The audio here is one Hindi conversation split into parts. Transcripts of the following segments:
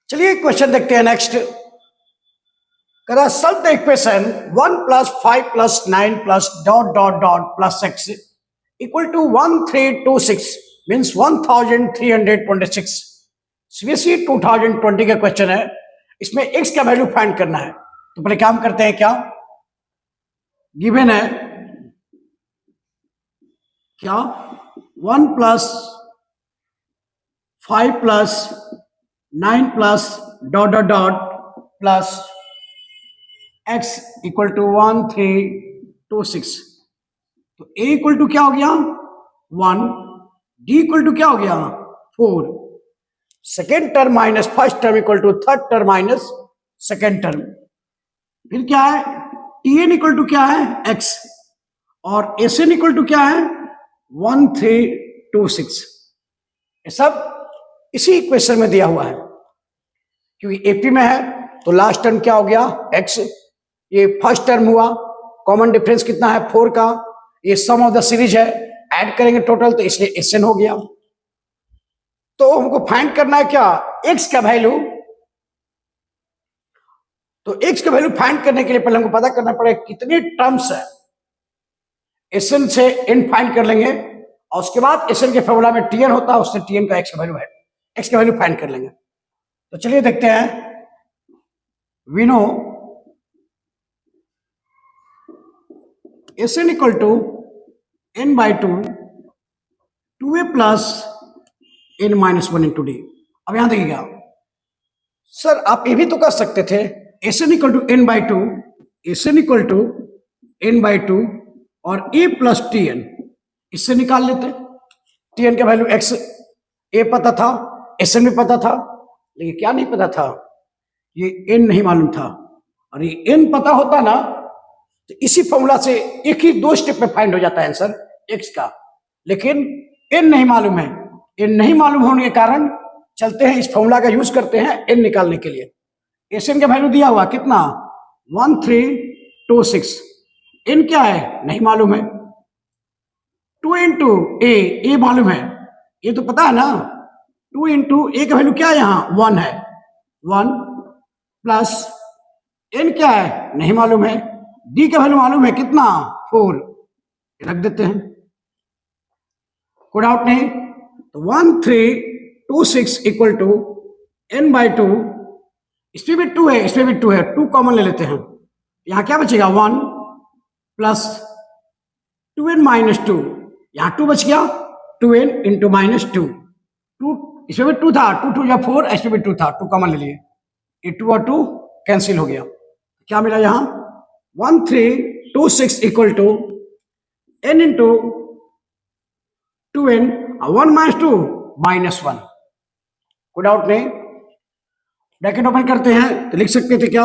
चलिए क्वेश्चन देखते हैं नेक्स्ट। करा solve the equation 1 + 5 + 9 + dot dot dot plus x equal to 1326 means 1326। CBSE 2020 का क्वेश्चन है। इसमें x का वैल्यू फाइंड करना है। तो पहले काम करते हैं। क्या गिवन है? क्या 1 + 5 + 9 + dot dot dot plus x equal to 1326। तो a इक्वल टू क्या हो गया 1, d इक्वल टू क्या हो गया 4, second term minus first term equal to third term minus second term. फिर क्या है tn इक्वल टू क्या है x और sn इक्वल टू क्या है 1326। ये सब इसी इक्वेशन में दिया हुआ है। क्योंकि एपी में है तो लास्ट टर्म क्या हो गया x, ये फर्स्ट टर्म हुआ, कॉमन डिफरेंस कितना है 4 का, ये सम ऑफ द सीरीज है, ऐड करेंगे टोटल तो इसलिए SN हो गया। तो हमको फाइंड करना है क्या x का वैल्यू। तो x का वैल्यू फाइंड करने के लिए पहले हमको पता करना पड़ेगा कितने टर्म्स है। SN से n फाइंड कर लेंगे और उसके बाद SN के फॉर्मूला में TN होता है, उससे TN का x का वैल्यू है, x का वैल्यू फाइंड कर लेंगे। तो चलिए देखते हैं। We know SN equal to n/2 2a + n-1 into d. अब यहां देखिएगा सर, आप ये भी तो कर सकते थे SN equal to n/2, SN equal to n/2 और a + TN, इससे निकाल लेते। TN का वैल्यू x a पता था, SN भी पता था, लेकिन क्या नहीं पता था, ये n नहीं मालूम था। और ये n पता होता ना तो इसी फॉर्मूला से एक ही 2 स्टेप में फाइंड हो जाता है आंसर x का। लेकिन n नहीं मालूम है, n नहीं मालूम होने के कारण चलते हैं इस फॉर्मूला का यूज करते हैं n निकालने के लिए। SN का वैल्यू दिया हुआ कितना 1326, n क्या है नहीं मालूम है, 2 इंटू a मालूम है, ये तो पता है ना, 2 इंटू a का वैल्यू क्या है यहाँ 1 है, 1 प्लस n क्या है नहीं मालूम है, d का वैल्यू मालूम है कितना 4, रख देते हैं, कोई डाउट नहीं। तो 1326 इक्वल टू n/2, इसमें भी 2 है, इसमें भी 2 है, 2 कॉमन ले लेते हैं, यहां क्या बचेगा 1 प्लस 2n-2, यहां 2 बच गया, 2n इंटू -2, 2 इसमें भी 2 था, 2 2 या 4, इसमें भी 2 था, 2 कॉमन ले लिए, ये 2 और 2 कैंसिल हो गया। क्या मिला यहां 1326 equal to n into 2n, 1 - 2 -1, कोई डाउट नहीं। ब्रैकेट ओपन करते हैं तो लिख सकते थे क्या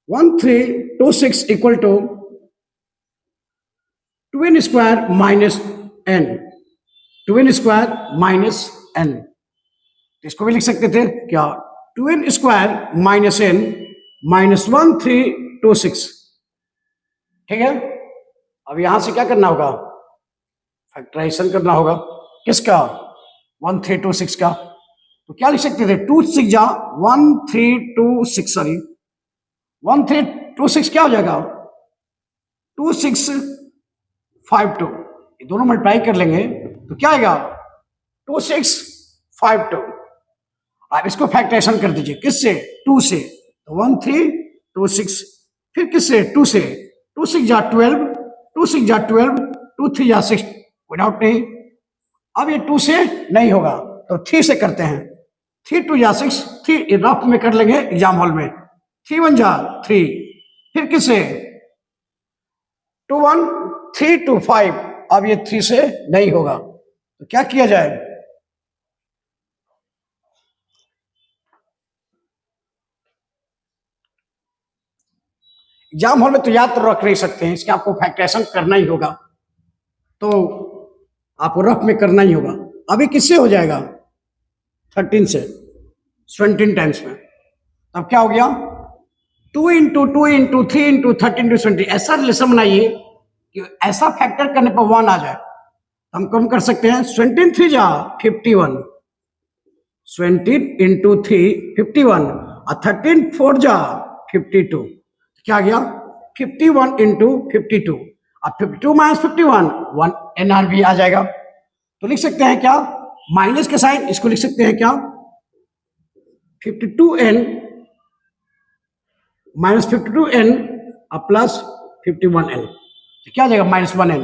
1326 equal to 2n² - n, 2n² - n, इसको भी लिख सकते थे क्या 2n² - n -1326। ठीक है, अब यहां से क्या करना होगा फैक्टराइजेशन करना होगा किसका 1326 का। तो क्या लिख सकते थे 2 6 जा 1326, सॉरी 1326 क्या हो जाएगा 2652, ये दोनों मल्टीप्लाई कर लेंगे तो क्या आएगा 2652। आप इसको फैक्टराइजेशन कर दीजिए किससे 2 से, तो 1326, फिर किससे 2 से, 2 6 जा 12, 2 6 जा 12, 2 3 जा 6, कोई डाउट नहीं। अब ये 2 से नहीं होगा तो 3 से करते हैं, 3 2 जा 6, 3 रफ में कर लेंगे एग्जाम हॉल में, 3 1 जा 3, फिर किससे 2 1 3 2 5, अब ये 3 से नहीं होगा तो क्या किया जाए एग्जाम हॉल में तो याद तो रख नहीं सकते हैं, इसके आपको फैक्टराइजेशन करना ही होगा, तो आपको रफ में करना ही होगा। अभी किससे हो जाएगा 13 से 17 टाइम्स में, अब क्या हो गया 2 इंटू 2 इंटू 3 इंटू 13 टू 20, ऐसा रिलेशन बनाइए कि ऐसा फैक्टर करने पर 1 आ जाए। हम कम कर सकते हैं 17 3 जा 51, 17 इंटू 3 51 और 13 4 जा 52, क्या गया 51 इंटू 52 और 52 माइनस 51 1 एनआर भी आ जाएगा। तो लिख सकते हैं क्या, माइनस के साइन इसको लिख सकते हैं क्या 52n minus 52n plus 51n, तो क्या आ जाएगा -1n,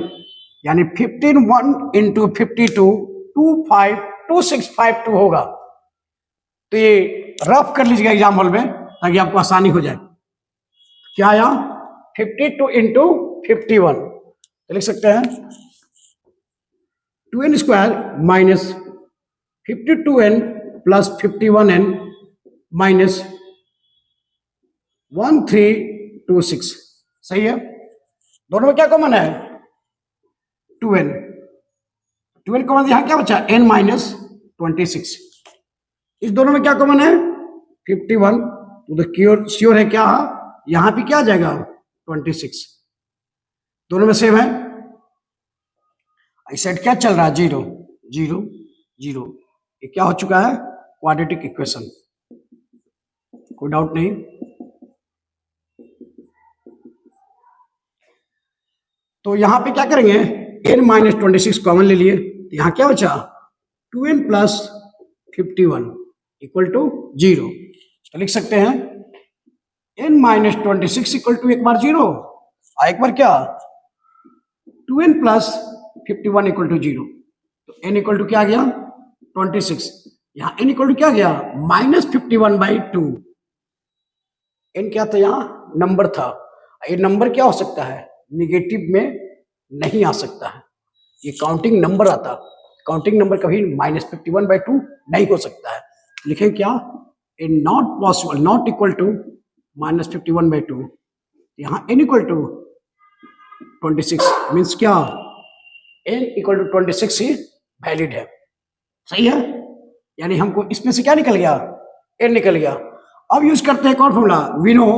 यानी 15 1 इंटू 52 2652 होगा। तो ये रफ कर लीजिएगा एग्जाम हॉल में ताकि आपको आसानी हो जाए। क्या आया 52 इंटू 51, तो लिख सकते हैं 2n square minus 52n plus 51n minus 1326, सही है। दोनों में क्या कॉमन है 2n, 2n कॉमन, यहां क्या बचा n माइनस 26, इस दोनों में क्या कॉमन है 51, तो श्योर है क्या यहां भी क्या आ जाएगा 26, दोनों में सेम है। इस साइड क्या चल रहा है 0 0 0, ये क्या हो चुका है क्वाड्रेटिक इक्वेशन, कोई डाउट नहीं। तो यहां पे क्या करेंगे n माइनस 26 कॉमन ले लिए, तो यहां क्या बचा 2n प्लस 51 इक्वल टू 0, तो लिख सकते हैं n माइनस 26 इक्वल टू एक बार 0 और एक बार क्या 2n प्लस 51 इक्वल टू 0, तो n इक्वल टू क्या आ गया 26, यहां n इक्वल टू क्या गया -51/2, n क्या था यहाँ नंबर था, ये नंबर क्या हो सकता है निगेटिव में नहीं आ सकता है, ये काउंटिंग नंबर आता, काउंटिंग नंबर कभी -51/2 नहीं हो सकता है। लिखें क्या a not possible, not equal to -51/2, यहाँ n इक्वल टू 26 मीन्स क्या n इक्वल टू 26 ही वैलिड है, सही है। यानी हमको इसमें से क्या निकल गया n निकल गया। अब यूज करते हैं कौन formula, we know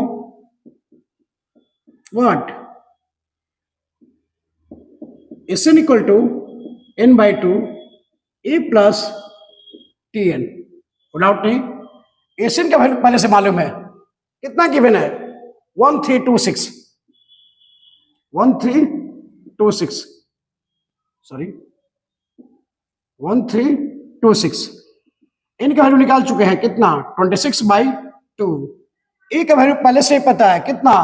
what Sn equal to n/2 a plus Tn, doubt नहीं, Sn का वैल्यू पहले से मालूम है, कितना गिवन है 1326 1326 सॉरी 1326, n का वैल्यू निकाल चुके हैं कितना 26/2, a का वैल्यू पहले से ही पता है कितना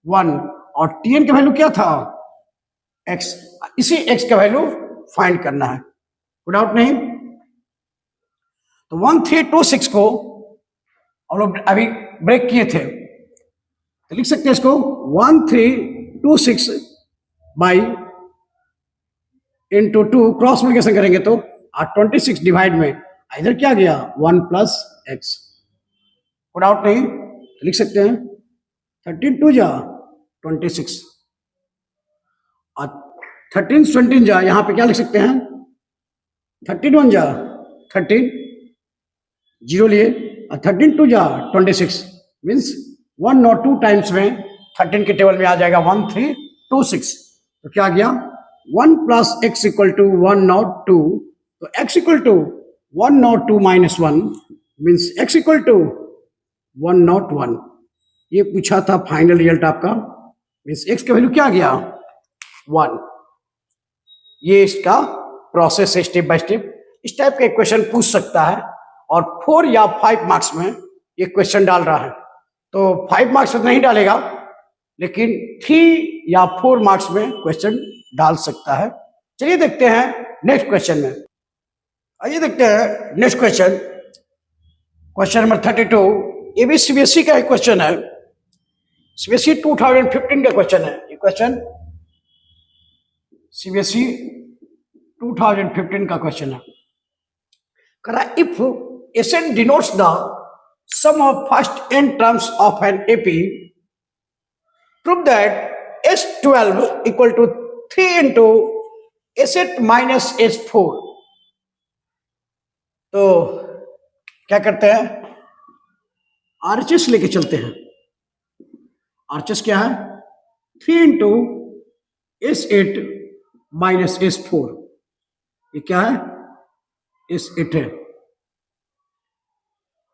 1 और Tn का वैल्यू क्या था x, इसी x का वैल्यू फाइंड करना है, कोई डाउट नहीं। तो 1326 को हम लोग अभी ब्रेक किए थे, तो लिख सकते हैं इसको 1326 बाई इंटू 2 क्रॉस मल्टीप्लिकेशन करेंगे तो 26 डिवाइड में इधर क्या गया 1 प्लस एक्स, कोई डाउट नहीं, तो लिख सकते हैं 13 2 जा 26 और 13 20 जा, यहां पे क्या लिख सकते हैं 13 1 जा 13 जीरो लिए और 13 2 जा 26 मीन्स 1 और 2 टाइम्स में 13 के टेबल में आ जाएगा 1326, तो क्या आ गया 1 plus x equal to 1 not 2, तो x equal to 1 not 2 minus 1 means x equal to 1 not 1, ये पूछा था फाइनल रिजल्ट आपका, मीन्स x का वैल्यू क्या आ गया 1। ये इसका प्रोसेस है स्टेप बाय स्टेप, इस टाइप का क्वेश्चन पूछ सकता है और 4 या 5 मार्क्स में ये क्वेश्चन डाल रहा है, तो 5 मार्क्स में नहीं डालेगा लेकिन 3 या 4 मार्क्स में क्वेश्चन डाल सकता है। चलिए देखते हैं नेक्स्ट क्वेश्चन में, आइए देखते हैं नेक्स्ट क्वेश्चन, क्वेश्चन नंबर 32, ये भी सीबीएसई का एक क्वेश्चन है, सीबीएसई 2015 का क्वेश्चन है, ये क्वेश्चन सीबीएसई 2015 का क्वेश्चन है। करा if Sn denotes the sum of first n terms of an AP, prove that S12 equal to 3 into S8 minus S4। तो क्या करते हैं आरएचएस लेके चलते हैं, आरएचएस क्या है 3 इंटू S8 माइनस S4, ये क्या है S8 है,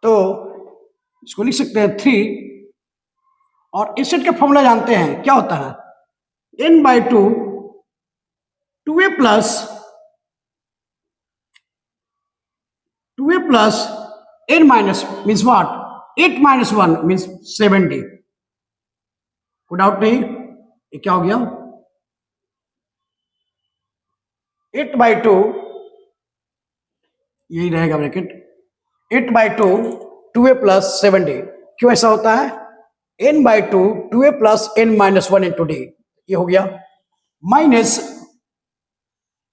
तो इसको लिख सकते हैं 3, और एसेट का फॉर्मूला जानते हैं क्या होता है, n/2 2a plus n minus means what, 8 minus 1 means 70. कोई डाउट नहीं, ये क्या हो गया, 8/2, यही रहेगा ब्रैकेट, 8/2 2a plus 70. क्यों ऐसा होता है, n/2 2a plus n minus 1 into d, ये हो गया, माइनस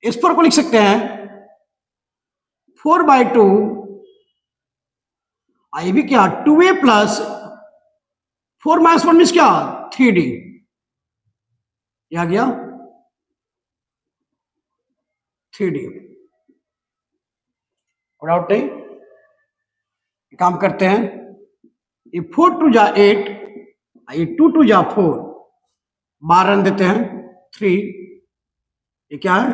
इस पर को लिख सकते हैं 4/2, ये भी क्या 2a plus 4 minus 1 मीन्स क्या 3d, ये आ गया 3d। डाउट नहीं, काम करते हैं, ये 4 2 जा 8, ये 2 2 जा 4, 12 रन देते हैं 3, ये क्या है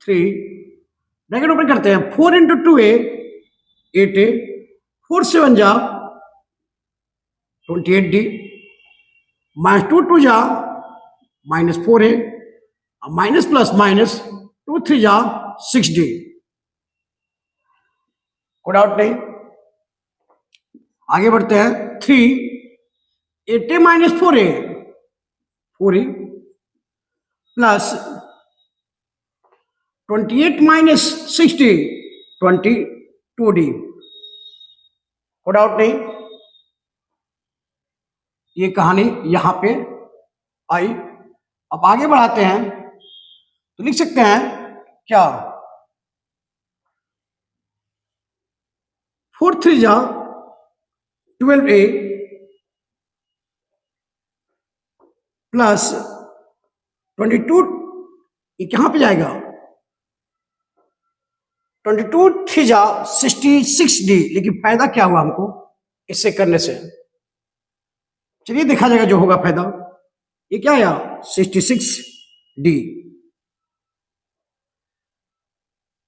3, ब्रैकेट ओपन करते हैं, 4 इंटू 2a 8a, 4 7 जा 28d, -2 2 जा -4a, माइनस प्लस माइनस 2 3 जा 6d। कोई डाउट नहीं, आगे बढ़ते हैं, 3 8a minus 4a 4a plus 28 minus 60 22d। कोई डाउट नहीं, ये कहानी यहां पे आई। अब आगे बढ़ाते हैं तो लिख सकते हैं क्या, 4 3 जा 12a प्लस 22, ये कहां पे जाएगा, 22 3 जा 66d, लेकिन फायदा क्या हुआ हमको इससे करने से, चलिए देखा जाएगा जो होगा फायदा। ये क्या आया 66d,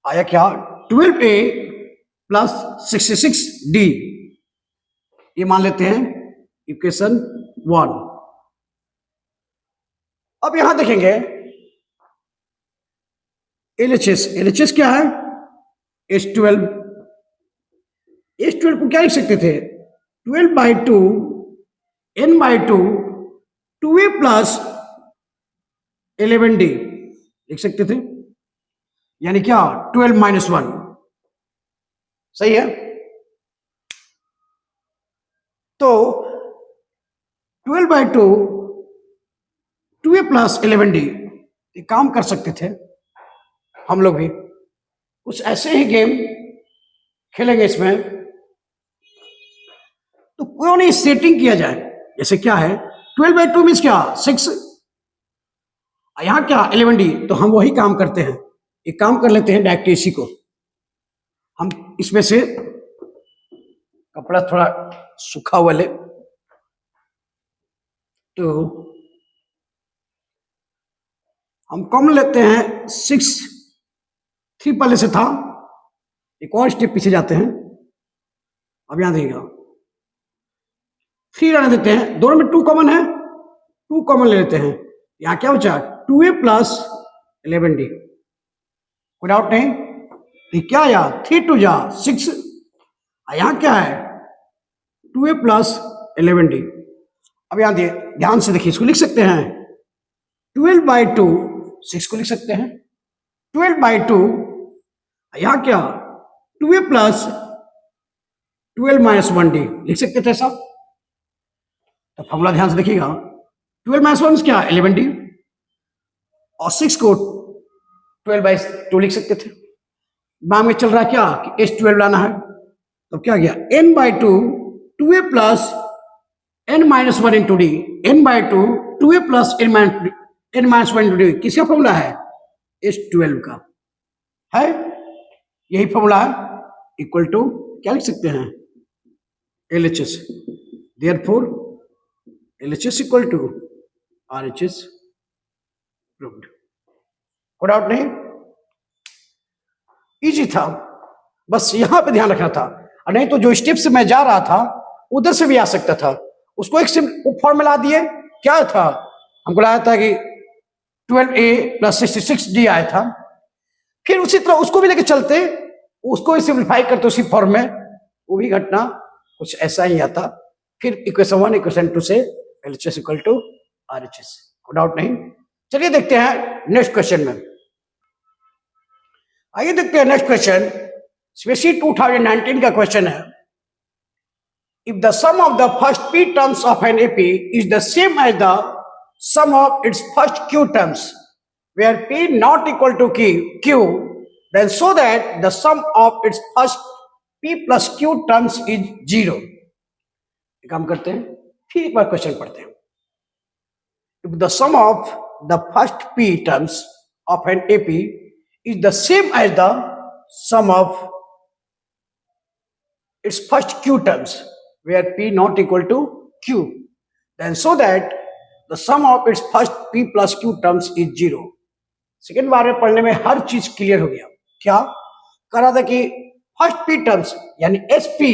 आया क्या 12a प्लस 66d, ये मान लेते हैं इक्वेशन 1। अब यहां देखेंगे LHS क्या है, H12, H12 को क्या लिख सकते थे, 12/2 n/2 2a प्लस 11d लिख सकते थे, यानी क्या 12 minus 1, सही है। तो 12/2 2a प्लस 11d, ये काम कर सकते थे हम लोग भी, कुछ ऐसे ही गेम खेलेंगे इसमें। तो क्यों नहीं सेटिंग किया जाए, जैसे क्या है 12/2 मीन्स क्या 6, यहां क्या 11d, तो हम वही काम करते हैं, एक काम कर लेते हैं डायरेक्ट इसी को, हम इसमें से कपड़ा थोड़ा सूखा हुआ ले, तो हम कॉमन लेते हैं 6 3 पहले से था, एक और स्टेप पीछे जाते हैं। अब यहां देखिएगा 3 रहने देते हैं, दोनों में 2 कॉमन है, 2 कॉमन ले लेते हैं, यहां क्या बचा 2a प्लस 11d। कोई डाउट नहीं, तो क्या आया 3 2 जा 6, यहां क्या है 2a प्लस 11d। अब यहां ध्यान से देखिए, इसको लिख सकते हैं 12/2, 6 को लिख सकते हैं 12/2, यहां क्या 2a प्लस 12 minus 1d लिख सकते थे सब। तो फॉर्मूला ध्यान से देखिएगा, 12 minus 1 क्या 11d, और 6 को 12/2 लिख सकते थे। दिमाग में चल रहा है क्या कि H12 लाना है, तो क्या गया n/2 2a plus n minus 1 into d, n/2 2a plus n minus 1 into d, किसका फॉर्मूला है H12 का है, यही फॉर्मूला है, इक्वल टू क्या लिख सकते हैं LHS, therefore LHS equal to RHS proved. कोई डाउट नहीं, इजी था, बस यहां पे ध्यान रखना था। और नहीं तो जो स्टेप से मैं जा रहा था उधर से भी आ सकता था। उसको एक फॉर्मूला दिए, क्या था, हमको लाया था कि 12a + 66d आया था। फिर उसी तरह उसको भी लेके चलते, उसको भी सिंप्लीफाई करते उसी फॉर्म में, वो भी घटना कुछ ऐसा ही आता। फिर इक्वेशन 1 इक्वेशन 2 से LHS इक्वल टू RHS, कोई डाउट नहीं। चलिए देखते हैं नेक्स्ट क्वेश्चन में। आइए देखते हैं नेक्स्ट क्वेश्चन, स्पेशली 2019 का क्वेश्चन है। If the sum of the first p terms of an AP is the same as the sum of its first q terms, where p not equal to q, then so that the sum of its first p plus q terms is 0. एक काम करते हैं, फिर एक बार क्वेश्चन पढ़ते हैं। If the sum of the first p terms of an AP is the same as the sum of its first q terms, where p not equal to q, then so that the sum of its first p plus q terms is 0. Second बार में पढ़ने में हर चीज क्लियर हो गया। क्या कर रहा था कि फर्स्ट पी टर्म्स यानी S P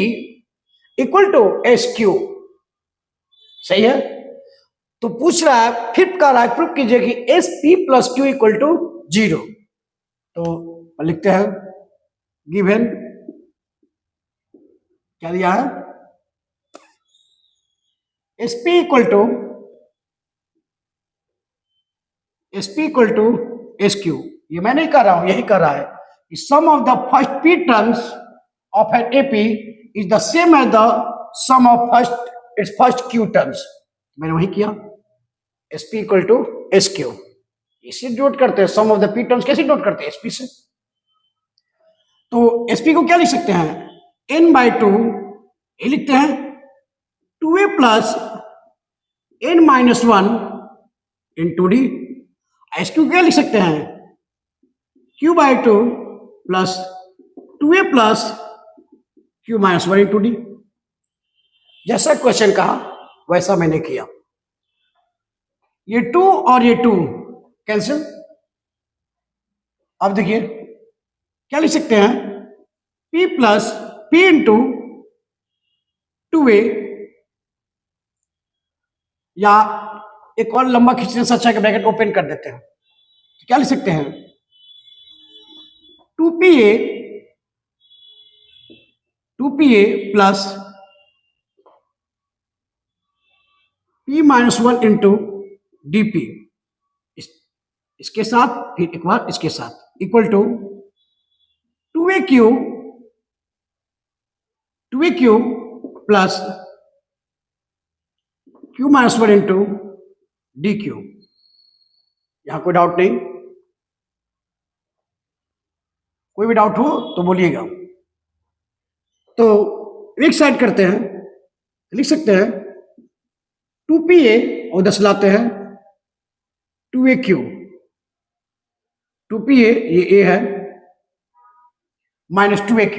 equal to S q, सही है। तो पूछ रहा है, फिर कह रहा है प्रूफ कीजिए कि S p plus q equal to 0। तो लिखते हैं गिवन, क्या दिया है, S P equal to S q. ये मैं नहीं कर रहा हूं, यही कर रहा है। Sum of the first p terms of an AP is the same as the sum of its first q terms. मैंने वही किया, S P equal to S Q. इसे नोट करते हैं, sum of the p terms कैसे नोट करते हैं, एसपी से। तो एसपी को क्या लिख सकते हैं, n/2, ये लिखते हैं 2a plus n-1 into D. S Q क्या लिख सकते हैं, q/2 plus 2a plus q-1 into D. जैसा क्वेश्चन कहा वैसा मैंने किया। ये 2 और ये 2 कैंसिल। अब देखिए क्या लिख सकते हैं, p plus p into 2a, या एक और लंबा खींचने से अच्छा कि ब्रैकेट ओपन कर देते हैं। तो क्या लिख सकते हैं, 2pa plus p-1 into dp, इसके साथ फिर एक बार इसके साथ, equal to 2aq plus q-1 into dq। यहां कोई डाउट नहीं, कोई भी डाउट हो तो बोलिएगा। तो एक साइड करते हैं, लिख सकते हैं 2pa और 10 लाते हैं 2aq। 2pa ये a है माइनस 2aq।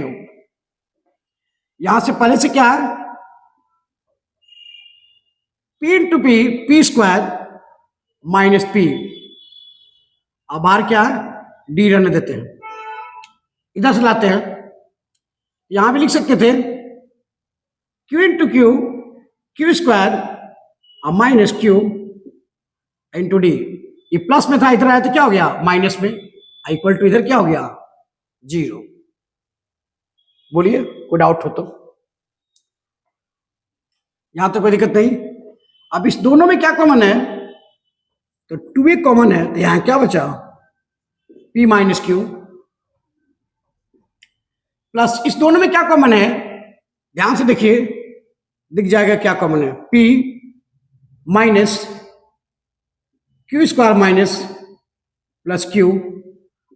यहां से पहले से क्या है, p into p square minus p। अब बाहर क्या है, d रहने देते हैं, इधर से लाते हैं। यहां भी लिख सकते थे q into q square minus q into d. ये प्लस में था, इधर आया तो क्या हो गया माइनस में, इक्वल टू इधर क्या हो गया 0। बोलिए कोई डाउट हो तो। यहां तो कोई दिक्कत नहीं। अब इस दोनों में क्या कॉमन है, तो 2a कॉमन है, तो यहां क्या बचा p माइनस क्यू, प्लस इस दोनों में क्या कॉमन है, ध्यान से देखिए दिख जाएगा क्या कॉमन है, p minus Q square minus plus Q,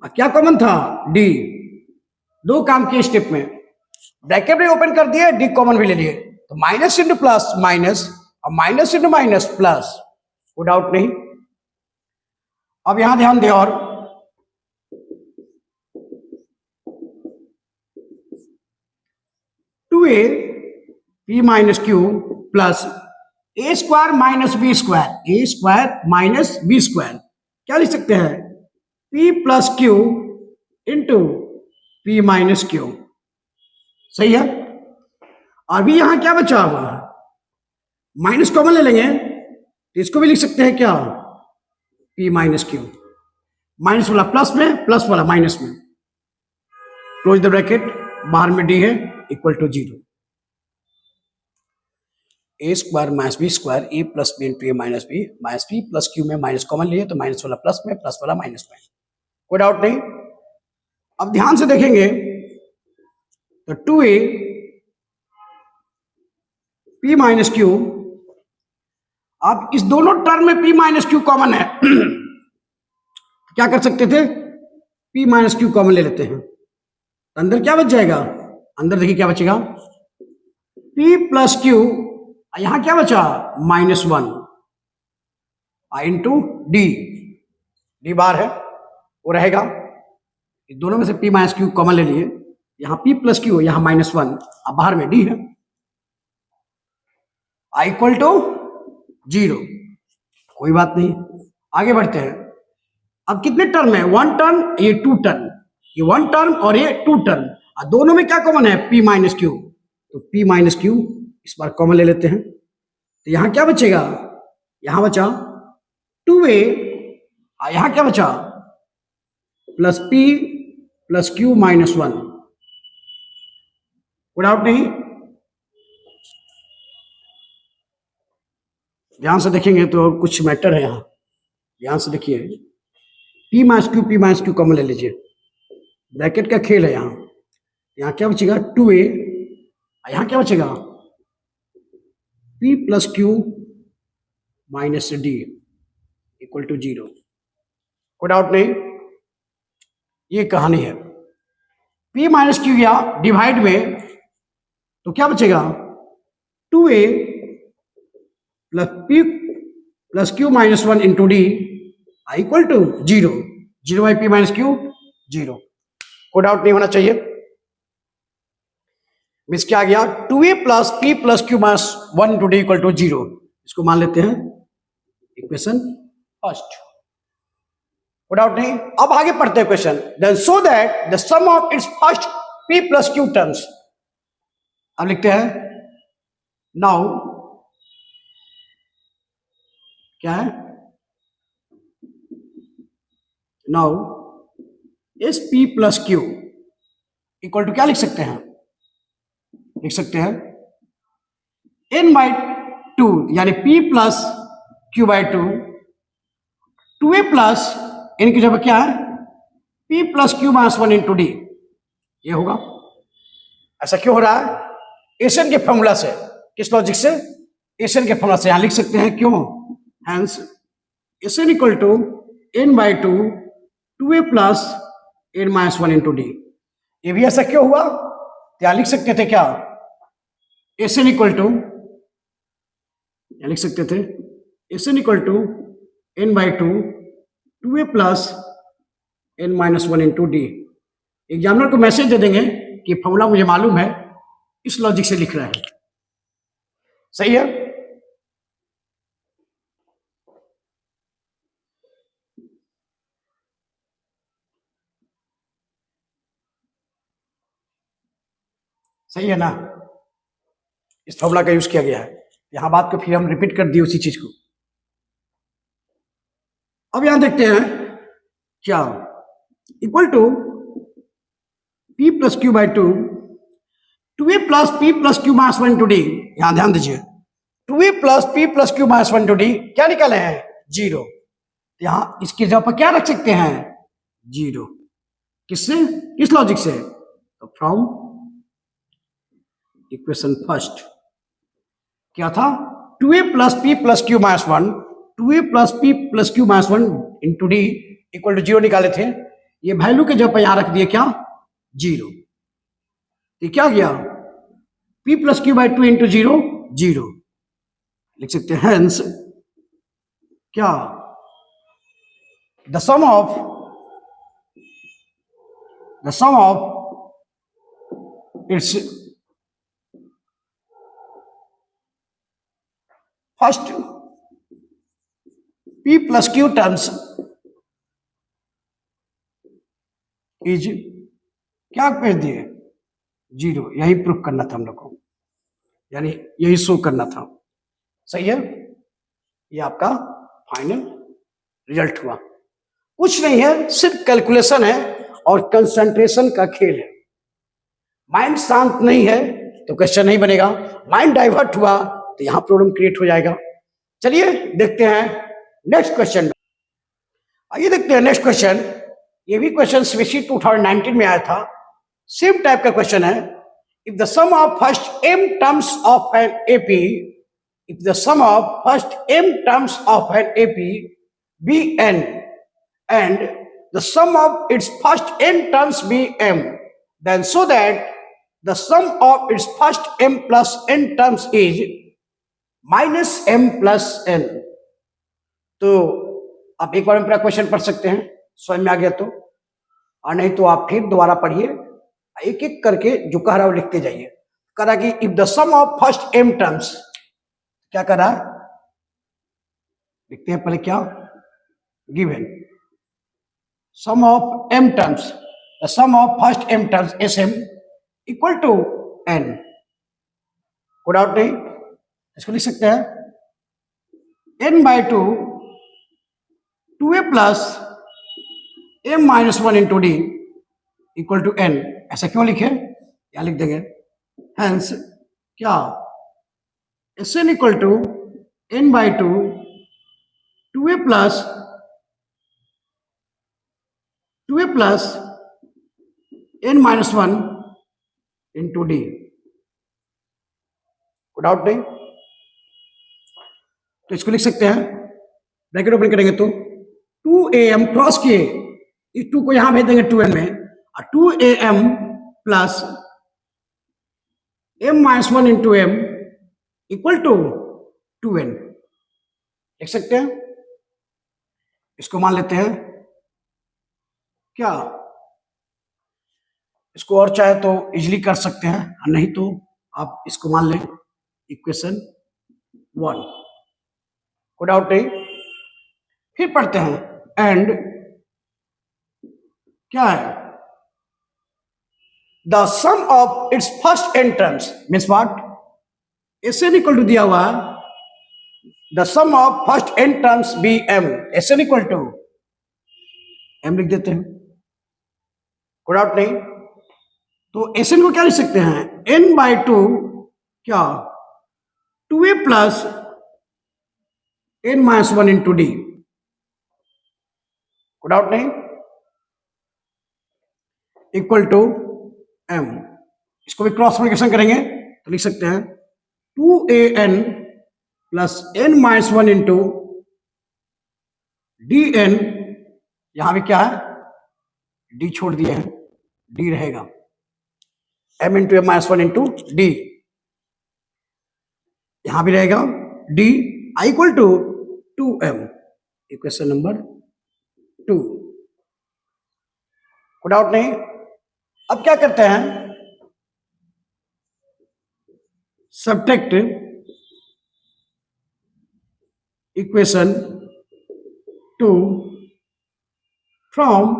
क्या कॉमन था d। दो काम किए स्टेप में, ब्रैकेट भी ओपन कर दिए, d कॉमन भी ले लिए, तो माइनस इंटू प्लस माइनस और माइनस इंटू माइनस प्लस, कोई डाउट नहीं। अब यहां ध्यान दे, और two a p minus q plus a square minus b square, a square minus b square, क्या लिख सकते हैं p plus q into p minus q, सही है। अभी यहां क्या बचा हुआ, माइनस कॉमन ले लेंगे तो इसको भी लिख सकते हैं क्या, पी माइनस क्यू, माइनस वाला प्लस में, प्लस वाला माइनस में, क्लोज द ब्रैकेट, बाहर में डी है equal to 0, a square minus b square, a plus b into a minus b plus q में माइनस कॉमन लिए तो माइनस वाला प्लस में, प्लस वाला माइनस में, कोई डाउट नहीं। अब ध्यान से देखेंगे तो 2a p माइनस क्यू, अब इस दोनों टर्म में p माइनस क्यू कॉमन है क्या कर सकते थे, p माइनस क्यू कॉमन ले लेते हैं, तो अंदर क्या बच जाएगा, अंदर देखिए क्या बचेगा, p प्लस क्यू, यहां क्या बचा -1 इंटू डी, डी बार है वो रहेगा, इस दोनों में से p माइनस क्यू कॉमन ले लिए, यहां p प्लस क्यू, यहां -1, अब बाहर में d है, i इक्वल टू 0, कोई बात नहीं, आगे बढ़ते हैं। अब कितने टर्म है, 1 टर्म, ये 2 टर्म, ये 1 टर्म और ये 2 टर्म, और दोनों में क्या कॉमन है, p माइनस क्यू, तो p माइनस क्यू इस बार कॉमन ले लेते हैं, तो यहां क्या बचेगा, यहां बचा 2a, यहां क्या बचा प्लस p प्लस क्यू -1, कोई डाउट नहीं। ध्यान से देखेंगे तो कुछ मैटर है यहां, ध्यान से देखिए, p माइनस क्यू कॉमन ले लीजिए, ब्रैकेट का खेल है यहां, यहां क्या बचेगा 2a, यहां क्या बचेगा p plus q minus d equal to 0, कोई डाउट नहीं, ये कहानी है। p माइनस क्यू गया डिवाइड में तो क्या बचेगा 2a plus p plus q -1 into d equal to 0, 0 by p minus q 0, कोई डाउट नहीं होना चाहिए। मीन्स क्या आ गया 2a plus p plus q -1 into d equal to 0, इसको मान लेते हैं इक्वेशन फर्स्ट, कोई डाउट नहीं। अब आगे पढ़ते हैं question, then so that the sum of its first p plus q terms, अब लिखते हैं नाउ, क्या है now S p plus q equal to क्या लिख सकते हैं, लिख सकते हैं n बाई 2, यानी p plus q by 2, 2a plus n की जगह क्या है p plus q -1 into d, ये होगा। ऐसा क्यों हो रहा है, एशन के फॉर्मूला से, किस लॉजिक से, एशन के फॉर्मूला से, यहां लिख सकते हैं क्यों, hence S n equal to n by 2 2a plus n -1 into d, ये भी ऐसा क्यों हुआ, तो यहां लिख सकते थे क्या, एशन इक्वल टू, यहां लिख सकते थे एशन equal to n by 2 2a plus n -1 into d, examiner को मैसेज दे देंगे कि फॉर्मूला मुझे मालूम है, इस लॉजिक से लिख रहा है, सही है। सही है ना, इस फॉर्मूला का यूज किया गया है, यहां बात को फिर हम रिपीट कर दिए उसी चीज को। अब यहां देखते हैं क्या, equal to p plus q by 2 2a plus p plus q -1 into d, यहां ध्यान दीजिए 2a plus p plus q -1 into d क्या निकाले हैं 0, यहां इसकी जगह पर क्या रख सकते हैं 0, किससे, किस लॉजिक से, तो फ्रॉम इक्वेशन फर्स्ट, क्या था 2a plus p plus q -1, 2a plus p plus q -1 into d equal to 0 निकाले थे, ये वैल्यू के जगह पर यहां रख दिए क्या 0, ये क्या गया p plus q by 2 into 0 0, लिख सकते हैं हेंस क्या the sum of its first p plus q terms is क्या भेज दिए 0, यही प्रूफ करना था हम लोग को। यानी यही शो करना था। सही है, ये आपका फाइनल रिजल्ट हुआ। कुछ नहीं है, सिर्फ कैलकुलेशन है और कंसंट्रेशन का खेल है। माइंड शांत नहीं है तो क्वेश्चन नहीं बनेगा, माइंड डाइवर्ट हुआ तो यहां प्रॉब्लम क्रिएट हो जाएगा। चलिए देखते हैं नेक्स्ट क्वेश्चन। आइए देखते हैं नेक्स्ट क्वेश्चन। ये भी क्वेश्चन सीबीएसई 2019 में आया था, सेम टाइप का क्वेश्चन है। If the sum of first m terms of an AP, if the sum of first m terms of an AP be n and the sum of its first n terms be m, then so that the sum of its first m plus n terms is minus m plus n। तो आप एक बार में पूरा क्वेश्चन पढ़ सकते हैं, स्वयं में आ गया तो, और नहीं तो आप फिर दोबारा पढ़िए, एक एक करके जो कह रहा है वो लिखते जाइए। कह रहा कि if the sum of first m terms, क्या कह रहा है, लिखते हैं पहले क्या, given sum of m terms, the sum of first m terms sm equal to n। कोई डाउट नहीं, इसको लिख सकते हैं n by 2 2a plus m minus 1 into d equal to n। ऐसा क्यों लिखे, क्या लिख देंगे, hence क्या sn equal to n by 2 2a plus 2a plus n minus 1 into d। कोई डाउट नहीं, तो इसको लिख सकते हैं, ब्रैकेट ओपन करेंगे तो 2am क्रॉस किए, इस 2 को यहां भेज देंगे 2n में, और 2am plus m minus 1 into m equal to 2n लिख सकते हैं। इसको मान लेते हैं क्या, इसको और चाहे तो इजीली कर सकते हैं, नहीं तो आप इसको मान लें इक्वेशन 1। कोई डाउट नहीं, फिर पढ़ते हैं एंड क्या है, the sum of its first n terms means what, Sn equal to दिया हुआ, the sum of first n terms be m, Sn equal to m लिख देते हैं। कोई डाउट नहीं, तो Sn को क्या लिख सकते हैं, n by 2 क्या 2a plus n minus 1 into d। कोई डाउट नहीं, इक्वल टू m। इसको भी क्रॉस मल्टीप्लिकेशन करेंगे तो लिख सकते हैं 2an plus n minus 1 into dn। यहां भी क्या है, d छोड़ दिए हैं, d रहेगा, m into m minus 1 into d, यहां भी रहेगा d equal to 2m, equation number 2। कोई डाउट नहीं। अब क्या करते हैं, subtract equation 2 from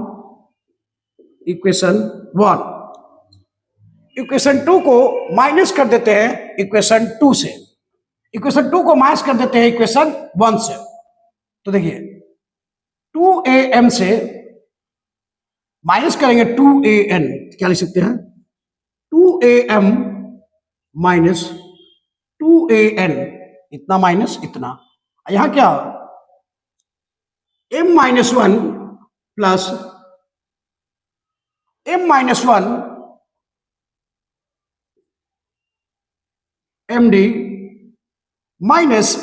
equation 1। Equation 2 को माइनस कर देते हैं इक्वेशन 2 से, इक्वेशन 2 को माइनस कर देते हैं इक्वेशन 1 से। तो देखिए 2am से माइनस करेंगे 2an, क्या लिख सकते हैं, 2am माइनस 2an, इतना माइनस इतना, यहां क्या m minus 1 plus m minus 1 md minus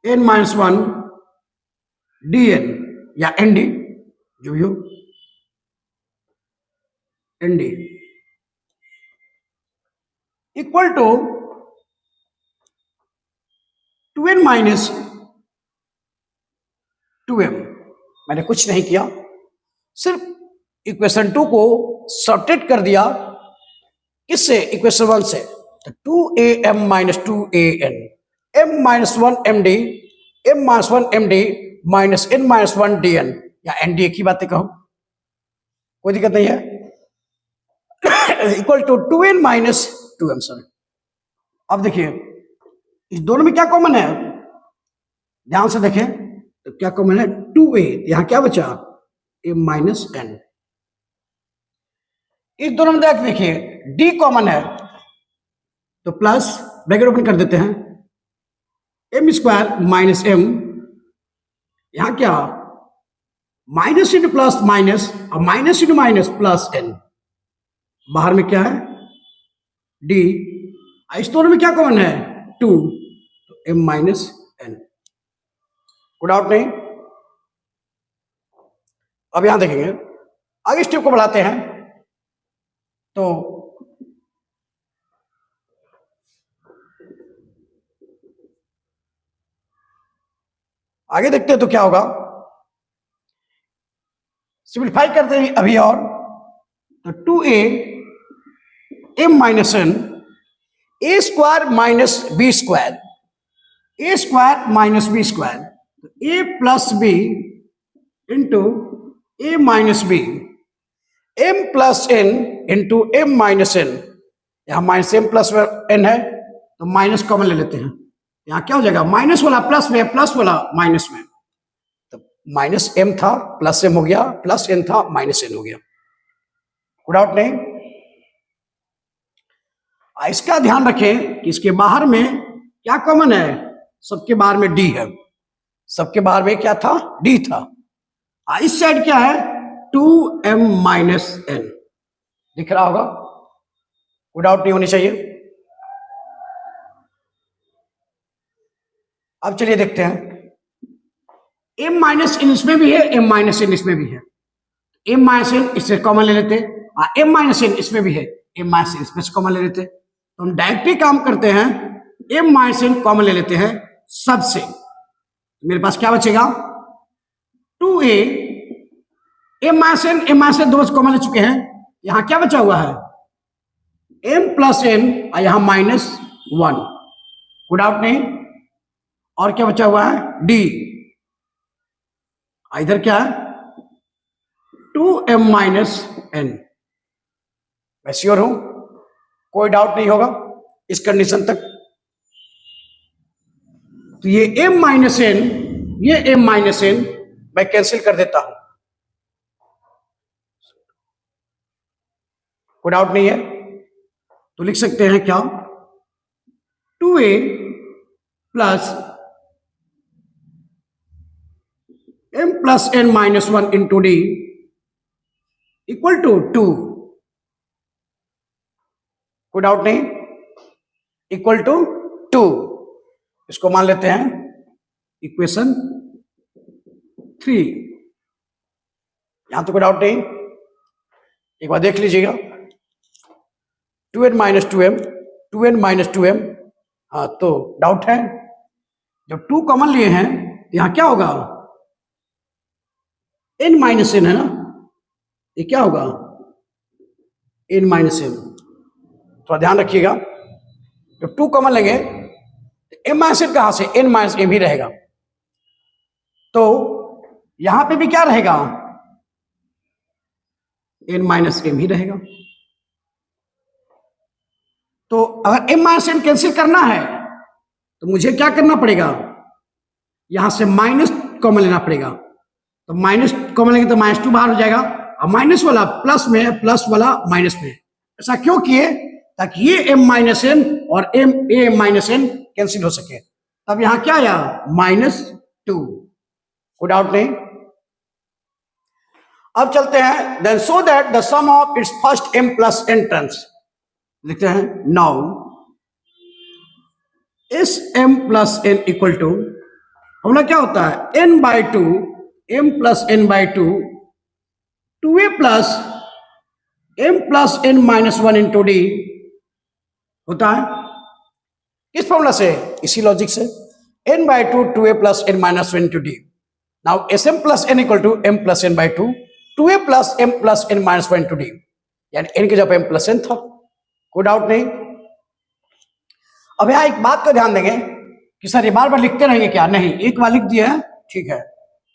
n minus 1 dn या nd, जो भी हो, nd equal to 2n minus 2m। मैंने कुछ नहीं किया, सिर्फ इक्वेशन 2 को सब्ट्रैक्ट कर दिया, किससे, इक्वेशन 1 से, तो 2am minus 2an, m minus 1 md, m minus 1 md minus n minus 1 dn या nd, एक ही बातें कहो, कोई दिक्कत नहीं है, equal to 2n minus 2m, sorry अब देखिए इस दोनों में क्या कॉमन है, ध्यान से देखें तो क्या कॉमन है 2a, यहां क्या बचा a माइनस n। इस दोनों में देखिए d कॉमन है तो प्लस ब्रैकेट ओपन कर देते हैं m स्क्वायर माइनस m, यहां क्या माइनस इंटू प्लस माइनस और minus into minus plus n, बाहर में क्या है d, इस दोनों में क्या कॉमन है 2, तो m माइनस n। कोई डाउट नहीं। अब यहां देखेंगे आगे स्टेप को बढ़ाते हैं तो आगे देखते हैं तो क्या होगा, सिंप्लीफाई करते हैं अभी और, तो 2a m minus n a square minus b square, a square minus b square, तो a plus b into a minus b, m plus n into m minus n, यहां माइनस एम प्लस एन है तो माइनस कॉमन ले लेते हैं, यहां क्या हो जाएगा माइनस वाला प्लस में प्लस वाला माइनस में, तो माइनस एम था प्लस एम हो गया, प्लस एन था माइनस एन हो गया। कोई डाउट नहीं। इसका ध्यान रखें कि इसके बाहर में क्या कॉमन है, सबके बाहर में डी है, सबके बाहर में क्या था डी था, इस साइड क्या है 2m माइनस n, दिख रहा होगा, कोई डाउट नहीं होनी चाहिए। अब चलिए देखते हैं m माइनस n इसमें भी है, m माइनस n इसमें भी है, m माइनस n इससे कॉमन ले लेते, m माइनस n इसमें भी है, m माइनस n इसमें से कॉमन ले लेते, तो हम डायरेक्टली काम करते हैं m माइनस n कॉमन ले लेते हैं सबसे, मेरे पास क्या बचेगा 2a m माइनस n दो कॉमन ले चुके हैं, यहां क्या बचा हुआ है m प्लस n और यहां माइनस 1, कोई डाउट नहीं। और क्या बचा हुआ है d, इधर क्या है 2m माइनस n, मैं श्योर हूं कोई डाउट नहीं होगा इस कंडीशन तक। तो ये m माइनस n, ये m माइनस n मैं कैंसिल कर देता हूं, कोई डाउट नहीं है, तो लिख सकते हैं क्या 2a plus m plus n minus 1 into d equal to 2, कोई डाउट नहीं, इक्वल टू 2, इसको मान लेते हैं इक्वेशन 3, यहां तो कोई डाउट नहीं, एक बार देख लीजिएगा 2n minus 2m, 2n minus 2m, हाँ तो डाउट है, जब 2 कॉमन लिए हैं यहां क्या होगा n माइनस n है ना, ये क्या होगा n माइनस n, थोड़ा ध्यान रखिएगा, जब 2 कॉमन लेंगे m माइनस n कहां से n माइनस m ही रहेगा, तो यहां पे भी क्या रहेगा n माइनस m ही रहेगा, तो अगर m माइनस n कैंसिल करना है तो मुझे क्या करना पड़ेगा, यहां से माइनस कॉमन लेना पड़ेगा, तो माइनस कॉमन लेंगे तो -2 बाहर हो जाएगा, और माइनस वाला प्लस में है, प्लस वाला माइनस में। ऐसा क्यों किए, ताकि ये m माइनस n और m माइनस n कैंसिल हो सके, तब यहां क्या आया -2, कोई डाउट नहीं। अब चलते हैं then so that the sum of its first m plus n terms, लिखते हैं नाउ इस m plus n equal to, formula क्या होता है n by 2 m plus n by 2 2a plus m plus n minus 1 into d होता है, किस फॉर्मूला से, इसी लॉजिक से n by 2 2a plus n minus 1 into d, now sm plus n equal to m plus n by 2 2a plus m plus n minus 1 into D, यानी n की जगह m प्लस n था, कोई डाउट नहीं। अब यहां एक बात का ध्यान देंगे कि सर ये बार बार लिखते रहेंगे क्या, नहीं, एक बार लिख दिया है ठीक है,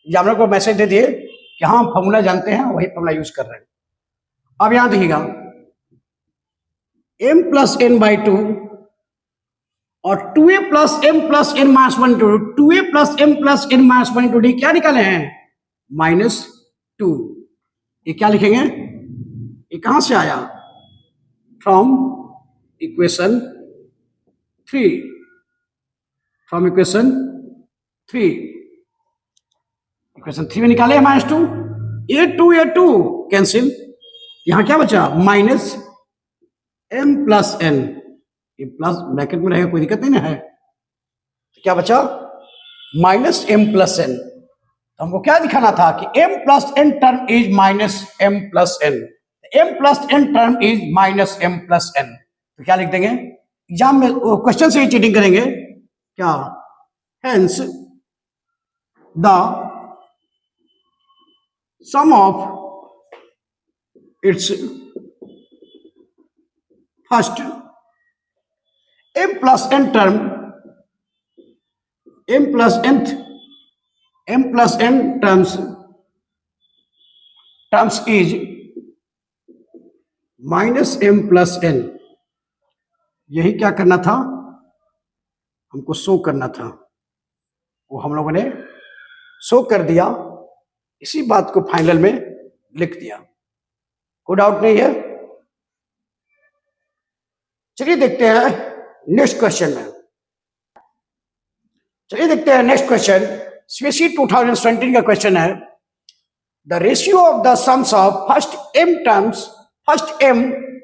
एग्जामिनर को मैसेज दे दिए कि हाँ फॉर्मूला जानते हैं वही फॉर्मूला यूज कर रहे हैं। अब यहां देखिएगा m प्लस n बाई 2 और 2a plus n minus one two 2a plus n minus one two D क्या निकाले हैं -2। ये क्या लिखेंगे, ये कहां से आया, फ्रॉम इक्वेशन 3, फ्रॉम इक्वेशन 3 में निकाले -2, a2 कैंसिल, यहां क्या बचा -m प्लस n, ये प्लस ब्रैकेट में रहेगा कोई दिक्कत नहीं ना है, तो क्या बचा -m प्लस n। तो हमको क्या दिखाना था कि m plus n term is -m plus n, m plus n term is -m plus n। तो क्या लिख देंगे, एग्जाम में क्वेश्चन से ही चीटिंग करेंगे क्या, hence the sum of its first m plus n term, m plus n terms is -m plus n। यही क्या करना था, हमको शो करना था, वो हम लोगों ने शो कर दिया, इसी बात को फाइनल में लिख दिया, कोई डाउट नहीं है। चलिए देखते हैं नेक्स्ट क्वेश्चन में, चलिए देखते हैं नेक्स्ट क्वेश्चन, सीबीएसई 2017 का क्वेश्चन है, the ratio of the sums of first m terms, first m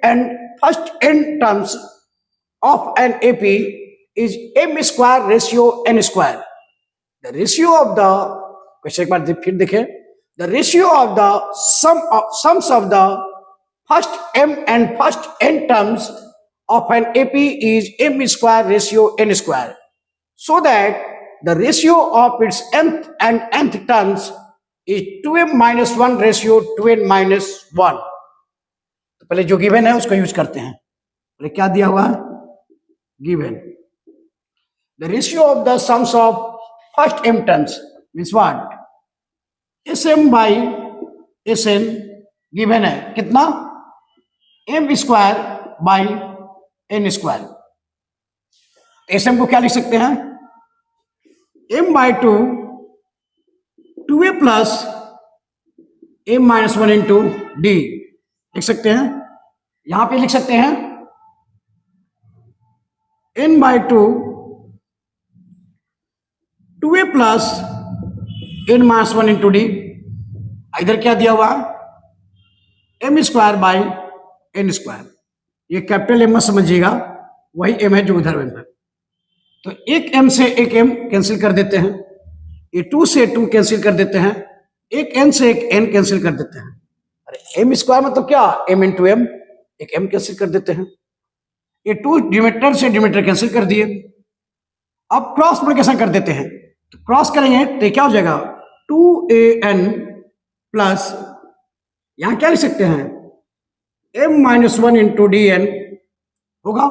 and first n terms of an AP is m square ratio n square। The ratio of the, question एक बार फिर देखें, the ratio of the sums of the first m and first n terms of an AP is m square ratio n square, so that the ratio of its nth and nth terms is 2m minus 1 ratio 2n minus 1। तो पहले जो गिवन है उसको यूज करते हैं, पहले क्या दिया हुआ है, given the ratio of the sums of first m terms means what, sm by sn given है कितना, m square by n square. sm को क्या लिख सकते हैं, m by 2 2a plus m minus 1 into D लिख सकते हैं, यहां पे लिख सकते हैं n by 2 2a plus n minus 1 into D, इधर क्या दिया हुआ m square by n square, ये कैपिटल m मत समझिएगा, वही m है जो उधर m है, तो एक m से एक m कैंसिल कर देते हैं, ये 2 से 2 कैंसिल कर देते हैं, एक n से एक n कैंसिल कर देते हैं, अरे m स्क्वायर मतलब क्या, m इंटू m, एक m कैंसिल कर देते हैं, ये 2 डिमीटर से डिमीटर कैंसिल कर दिए। अब क्रॉस मल्टीप्लिकेशन कर देते हैं, तो क्रॉस करेंगे तो क्या हो जाएगा 2an प्लस, यहां क्या लिख सकते हैं m minus 1 into d n होगा,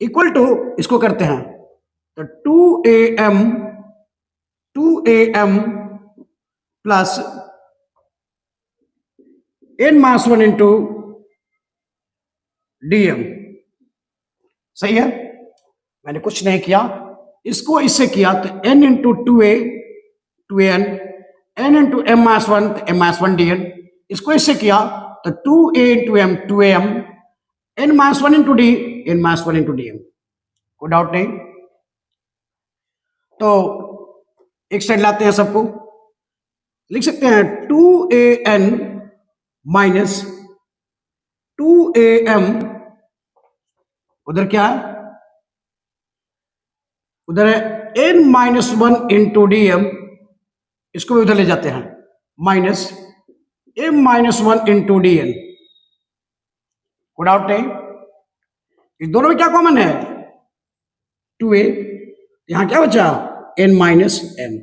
इक्वल टू इसको करते हैं तो 2am plus n minus 1 into dm। सही है, मैंने कुछ नहीं किया, इसको इससे किया तो n into 2an, n into m minus 1 तो m माइनस 1 dn, इसको इससे किया तो 2a into m 2am, n minus 1 into d n minus 1 into dm, कोई डाउट नहीं। तो एक साइड लाते हैं सबको, लिख सकते हैं 2an माइनस 2am, उधर क्या है, उधर है n माइनस 1 इंटू dm, इसको भी उधर ले जाते हैं minus m minus 1 into dn, कोई डाउट नहीं। इस दोनों में क्या कॉमन है 2a, यहां क्या बचा n माइनस m।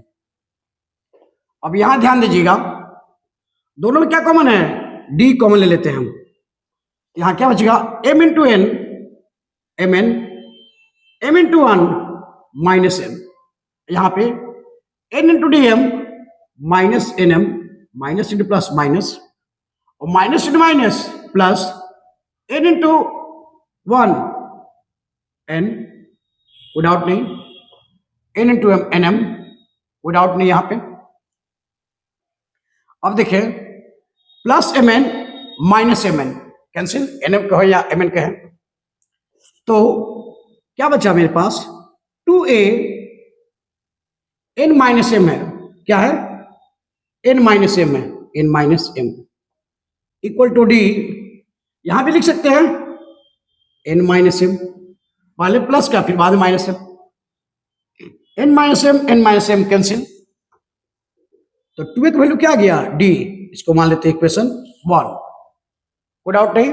अब यहां ध्यान दीजिएगा, दोनों में क्या कॉमन है, d कॉमन ले लेते हैं हम, यहां क्या बचेगा m into n mn, m into 1 minus m, यहां पे n into dm minus nm, minus into plus minus, और minus into minus plus n into 1 n without नहीं, n into m n m, without नहीं यहां पे। अब देखिए plus m n minus m n cancel, n m कहे या एम एन कहे, तो क्या बचा मेरे पास, 2a एन माइनस एम है, क्या है, एन माइनस एम है, n minus m equal to d, यहां भी लिख सकते हैं एन माइनस एम, पहले प्लस का फिर बाद में minus m, n minus m cancel, तो 2a का वैल्यू क्या आ गया, डी, इसको मान लेते हैं इक्वेशन 1, कोई डाउट नहीं।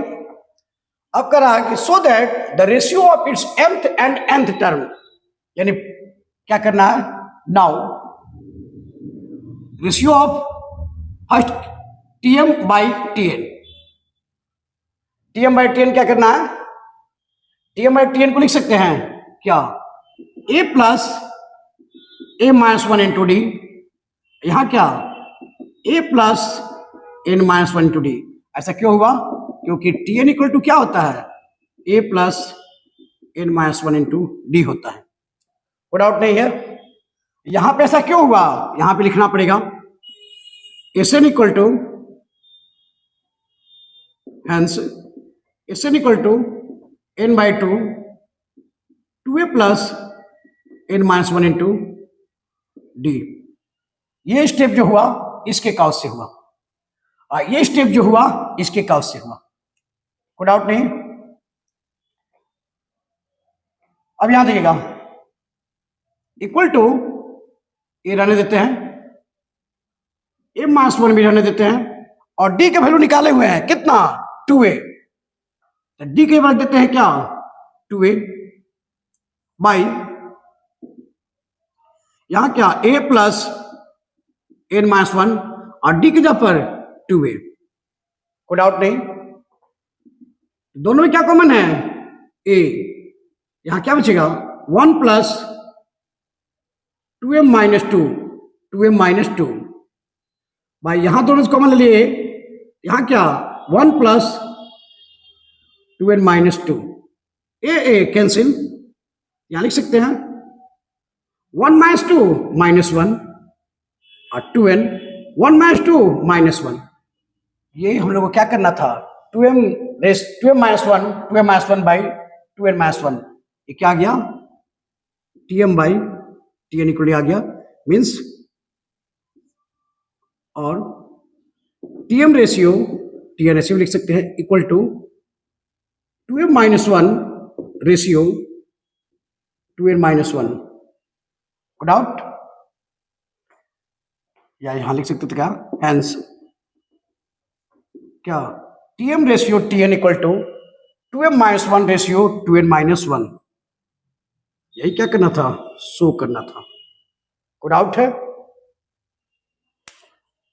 अब कह रहा है कि सो that the ratio of its mth and nth term, यानी क्या करना है, now ratio of first TM by TN, TM by TN क्या करना है, टीएम बाई टीएन को लिख सकते हैं क्या, a plus a minus one into d, यहां क्या a plus n minus one into d, ऐसा क्यों हुआ, क्योंकि टी एन इक्वल टू क्या होता है, a plus n minus one into d होता है, कोई डाउट नहीं है। यहां पे ऐसा क्यों हुआ, यहां पे लिखना पड़ेगा S n equal to, hence S n equal to n by two a plus n minus one into d, ये स्टेप जो हुआ इसके काउज से हुआ, और ये स्टेप जो हुआ इसके काउज से हुआ, कोई डाउट नहीं। अब यहां देखिएगा इक्वल टू ए रहने देते हैं, ए माइनस वन भी रहने देते हैं, और डी के वैल्यू निकाले हुए हैं कितना, 2a, तो डी के वैल्यू देते हैं क्या, 2a बाई, यहां क्या a plus n minus one, और डी की जगह पर 2a, कोई डाउट नहीं। दोनों में क्या कॉमन है, a, यहां क्या बचेगा 1 plus 2m minus two, 2m minus two, भाई यहां दोनों कॉमन ले लिए, यहां क्या 1 प्लस 2n माइनस टू, ए कैंसिल, यहां लिख सकते हैं 1 माइनस टू माइनस वन, और 2n 1 minus two minus one, ये हम लोग को क्या करना था, 2m minus one by 2n minus one, ये क्या आ गया, tm बाई tn इक्वल आ गया, मीन्स, और tm रेशियो लिख सकते हैं equal to 2m minus one ratio 2n minus one, doubt, या यहां लिख सकते थे क्या, हैंस क्या tm ratio tn equal to 2m minus one ratio 2n minus one, यही क्या करना था, शो करना था, कोई डाउट है।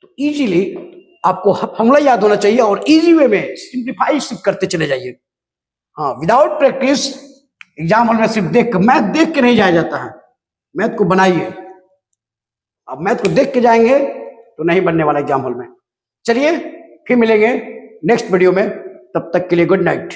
तो इजीली आपको फॉर्मूला याद होना चाहिए, और इजी वे में सिंप्लीफाई सिर्फ करते चले जाइए, हाँ, विदाउट प्रैक्टिस एग्जाम हॉल में सिर्फ देख कर, मैथ देख के नहीं जाया जाता है, मैथ को बनाइए, अब मैथ को देख के जाएंगे तो नहीं बनने वाला एग्जाम हॉल में। चलिए फिर मिलेंगे नेक्स्ट वीडियो में, तब तक के लिए गुड नाइट।